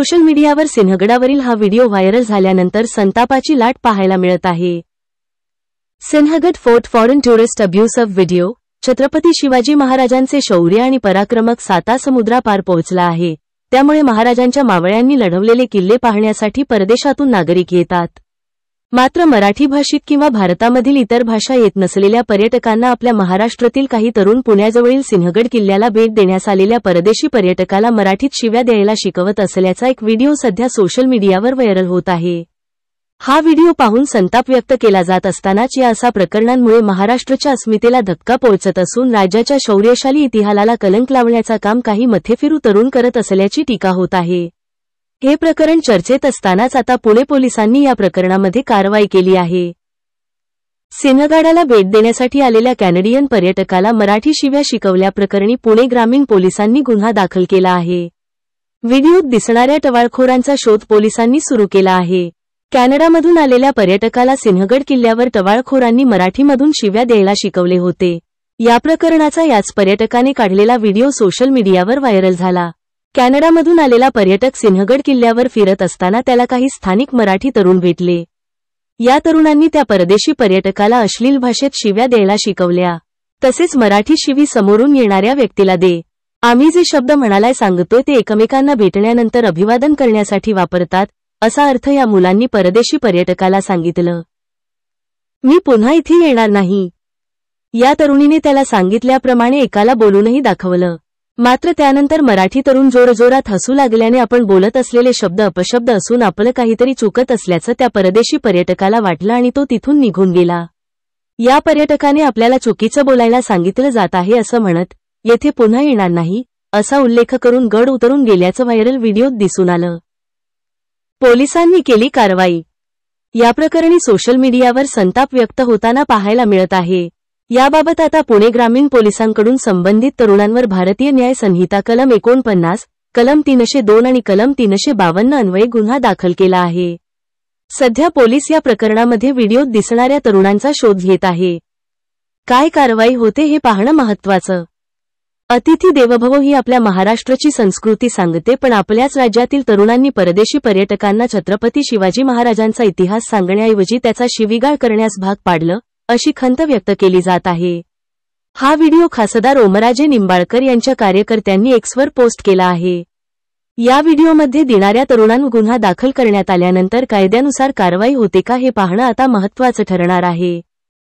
Social मीडियावर सिंहगडावरील हा video viral झाल्यानंतर संतापाची लाट पाहायला मिळत आहे। Sinhagad fort foreign tourist abusive video. Chhatrapati Shivaji महाराजांचे शौर्य आणि पराक्रमक साता समुद्रापार पोहोचला आहे। त्यामुळे महाराजांच्या मावळ्यांनी लढवलेले किल्ले पाहण्यासाठी परदेशातून नागरिक येतात। मात्र मराठी भाषिक किंवा भारतामधील इतर भाषा येत नसलेल्या पर्यटकांना आपल्या महाराष्ट्रातील काही तरुण पुण्याजवळील सिंहगड किल्ल्याला भेट देण्यास आलेल्या परदेशी पर्यटकाला मराठीत शिव्या द्यायला शिकवत असल्याचा एक व्हिडिओ सध्या सोशल मीडियावर व्हायरल होत आहे। हा व्हिडिओ पाहून संताप व्यक्त केला जात असतानाच या अशा प्रकरणांमुळे महाराष्ट्राच्या अस्मितेला धक्का पोहोचत असून राज्याच्या शौर्यशाली इतिहासाला कलंक लावण्याचा काम काही मथेफिरू तरुण करत असल्याची टीका होत आहे। हे प्रकरण चर्चेत असतानाच आता पुणे पोलिसांनी या प्रकरणामध्ये कारवाई केली आहे। सिंहगडाला भेट देण्यासाठी आलेल्या कॅनेडियन पर्यटकाला मराठी शिव्या शिकवल्याप्रकरणी पुणे ग्रामीण पोलिसांनी गुन्हा दाखल केला आहे। व्हिडिओत दिसणाऱ्या टवाळखोरांचा शोध पोलिसांनी सुरू केला आहे। कॅनडामधून आलेल्या पर्यटकाला सिंहगड किल्ल्यावर टवाळखोरांनी मराठीमधून शिव्या द्यायला शिकवले होते। या प्रकरणाचा याच पर्यटकाने काढलेला व्हिडिओ सोशल मीडियावर व्हायरल झाला। कॅनडामधून आलेला पर्यटक सिंहगड किल्ल्यावर फिरत असताना त्याला काही स्थानिक मराठी तरुण भेटले। या तरुणांनी त्या परदेशी पर्यटकाला अश्लील भाषेत शिव्या द्यायला शिकवल्या। तसेच मराठी शिवी समोरून येणाऱ्या व्यक्तीला दे, आम्ही जे शब्द म्हणालाय सांगतोय ते एकमेकांना भेटण्यानंतर अभिवादन करण्यासाठी वापरतात, असा अर्थ या मुलांनी परदेशी पर्यटकाला सांगितलं। मी पुन्हा इथे येणार नाही। या तरुणीने त्याला सांगितल्याप्रमाणे एकाला बोलूनही दाखवलं। मात्र त्यानंतर मराठी तरुण जोरजोरात हसू लागल्याने आपण बोलत असलेले शब्द अपशब्द असून आपलं काहीतरी चुकत असल्याचं त्या परदेशी पर्यटकाला वाटलं आणि तो तिथून निघून गेला। या पर्यटकाने आपल्याला चुकीचं बोलायला सांगितलं जात आहे असं म्हणत येथे पुन्हा येणार नाही असा उल्लेख करून गड उतरून गेल्याचं व्हायरल व्हिडिओत दिसून आलं। पोलिसांनी केली कारवाई। या प्रकरणी सोशल मीडियावर संताप व्यक्त होताना पाहायला मिळत आहे। याबाबत आता पुणे ग्रामीण पोलिसांकडून संबंधित तरुणांवर भारतीय न्याय संहिता कलम 49, कलम 302 आणि कलम 352 अन्वये गुन्हा दाखल केला आहे। सध्या पोलीस या प्रकरणामध्ये व्हिडिओत दिसणाऱ्या तरुणांचा शोध घेत आहे। काय कारवाई होते हे पाहणं महत्त्वाचं। अतिथी देवभव ही आपल्या महाराष्ट्राची संस्कृती सांगते, पण आपल्याच राज्यातील तरुणांनी परदेशी पर्यटकांना छत्रपती शिवाजी महाराजांचा इतिहास सांगण्याऐवजी त्याचा शिवीगाळ करण्यास भाग पाडलं, अशी खंत व्यक्त केली जात आहे। हा व्हिडिओ खासदार ओमराजे निंबाळकर यांच्या कार्यकर्त्यांनी एक्सवर पोस्ट केला आहे। या व्हिडिओमध्ये दिसणाऱ्या तरुणांवर गुन्हा दाखल करण्यात आल्यानंतर कायद्यानुसार कारवाई होते का हे पाहणं आता महत्त्वाचं ठरणार आहे।